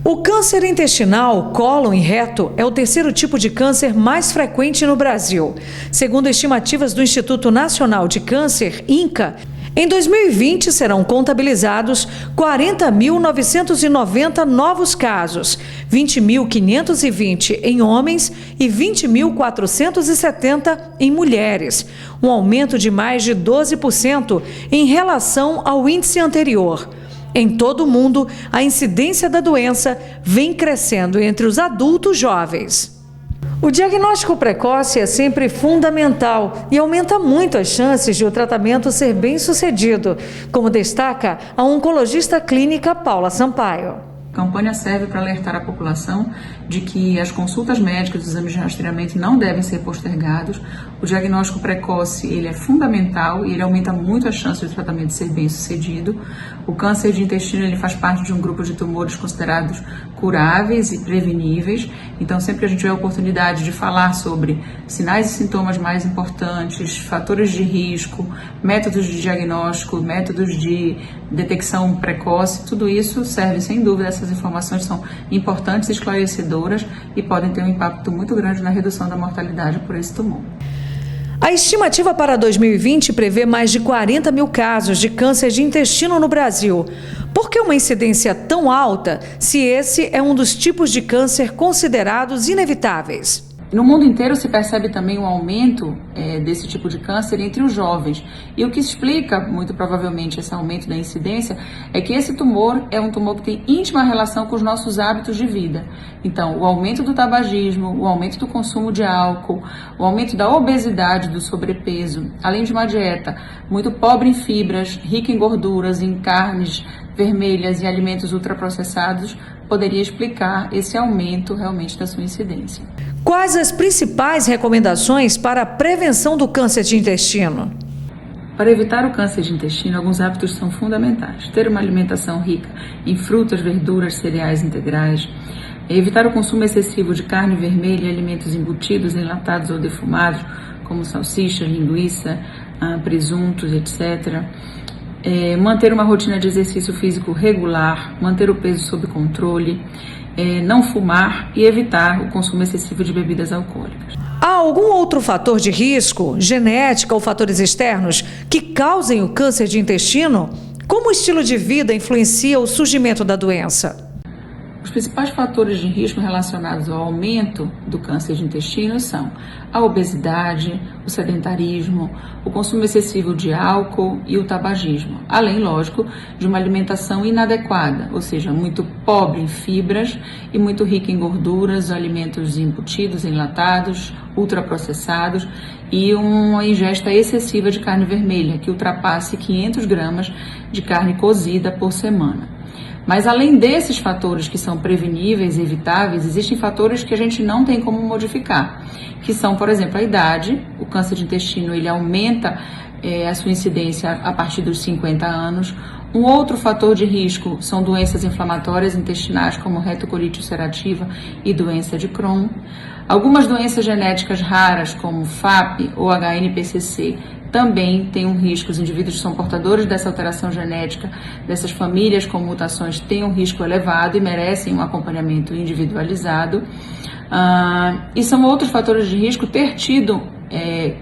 O câncer intestinal, cólon e reto é o terceiro tipo de câncer mais frequente no Brasil. Segundo estimativas do Instituto Nacional de Câncer, INCA, em 2020 serão contabilizados 40.990 novos casos, 20.520 em homens e 20.470 em mulheres, um aumento de mais de 12% em relação ao índice anterior. Em todo o mundo, a incidência da doença vem crescendo entre os adultos jovens. O diagnóstico precoce é sempre fundamental e aumenta muito as chances de o tratamento ser bem-sucedido, como destaca a oncologista clínica Paula Sampaio. A campanha serve para alertar a população de que as consultas médicas e os exames de rastreamento não devem ser postergados. O diagnóstico precoce ele é fundamental e ele aumenta muito a chance de tratamento ser bem sucedido. O câncer de intestino ele faz parte de um grupo de tumores considerados curáveis e preveníveis. Então, sempre que a gente tiver a oportunidade de falar sobre sinais e sintomas mais importantes, fatores de risco, métodos de diagnóstico, métodos de detecção precoce, tudo isso serve, sem dúvida, essas informações são importantes e esclarecedoras e podem ter um impacto muito grande na redução da mortalidade por esse tumor. A estimativa para 2020 prevê mais de 40 mil casos de câncer de intestino no Brasil. Por que uma incidência tão alta se esse é um dos tipos de câncer considerados inevitáveis? No mundo inteiro se percebe também um aumento desse tipo de câncer entre os jovens. E o que explica, muito provavelmente, esse aumento da incidência é que esse tumor é um tumor que tem íntima relação com os nossos hábitos de vida. Então, o aumento do tabagismo, o aumento do consumo de álcool, o aumento da obesidade, do sobrepeso, além de uma dieta muito pobre em fibras, rica em gorduras, em carnes vermelhas e alimentos ultraprocessados, poderia explicar esse aumento realmente da sua incidência. Quais as principais recomendações para a prevenção do câncer de intestino? Para evitar o câncer de intestino, alguns hábitos são fundamentais. Ter uma alimentação rica em frutas, verduras, cereais integrais. Evitar o consumo excessivo de carne vermelha e alimentos embutidos, enlatados ou defumados, como salsichas, linguiça, presuntos, etc. Manter uma rotina de exercício físico regular, manter o peso sob controle, não fumar e evitar o consumo excessivo de bebidas alcoólicas. Há algum outro fator de risco, genética ou fatores externos, que causem o câncer de intestino? Como o estilo de vida influencia o surgimento da doença? Os principais fatores de risco relacionados ao aumento do câncer de intestino são a obesidade, o sedentarismo, o consumo excessivo de álcool e o tabagismo, além, lógico, de uma alimentação inadequada, ou seja, muito pobre em fibras e muito rica em gorduras, alimentos embutidos, enlatados, ultraprocessados e uma ingesta excessiva de carne vermelha, que ultrapasse 500 gramas de carne cozida por semana. Mas além desses fatores que são preveníveis e evitáveis, existem fatores que a gente não tem como modificar, que são, por exemplo, a idade. O câncer de intestino ele aumenta a sua incidência a partir dos 50 anos. Um outro fator de risco são doenças inflamatórias intestinais, como retocolite ulcerativa e doença de Crohn. Algumas doenças genéticas raras, como FAP ou HNPCC, também tem um risco. Os indivíduos que são portadores dessa alteração genética, dessas famílias com mutações, têm um risco elevado e merecem um acompanhamento individualizado. E são outros fatores de risco ter tido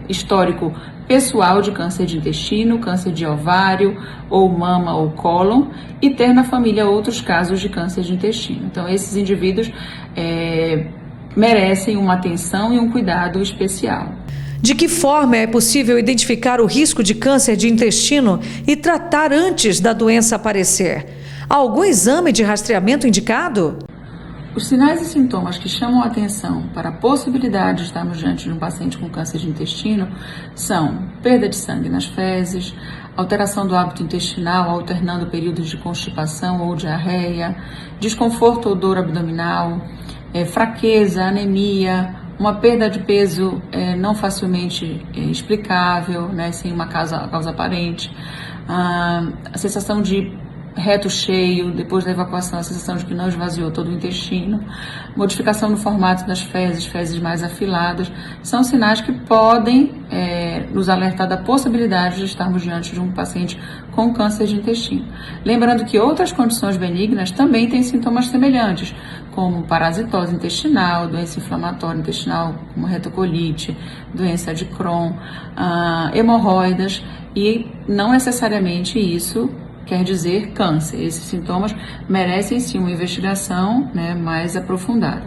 histórico pessoal de câncer de intestino, câncer de ovário, ou mama ou cólon, e ter na família outros casos de câncer de intestino. Então, esses indivíduos merecem uma atenção e um cuidado especial. De que forma é possível identificar o risco de câncer de intestino e tratar antes da doença aparecer? Há algum exame de rastreamento indicado? Os sinais e sintomas que chamam a atenção para a possibilidade de estarmos diante de um paciente com câncer de intestino são perda de sangue nas fezes, alteração do hábito intestinal alternando períodos de constipação ou diarreia, desconforto ou dor abdominal, fraqueza, anemia, uma perda de peso não facilmente explicável, né, sem uma causa aparente, a sensação de reto cheio, depois da evacuação a sensação de que não esvaziou todo o intestino, modificação no formato das fezes mais afiladas, são sinais que podem nos alertar da possibilidade de estarmos diante de um paciente com câncer de intestino. Lembrando que outras condições benignas também têm sintomas semelhantes, como parasitose intestinal, doença inflamatória intestinal, como retocolite, doença de Crohn, hemorroidas, e não necessariamente isso quer dizer câncer. Esses sintomas merecem sim uma investigação, mais aprofundada.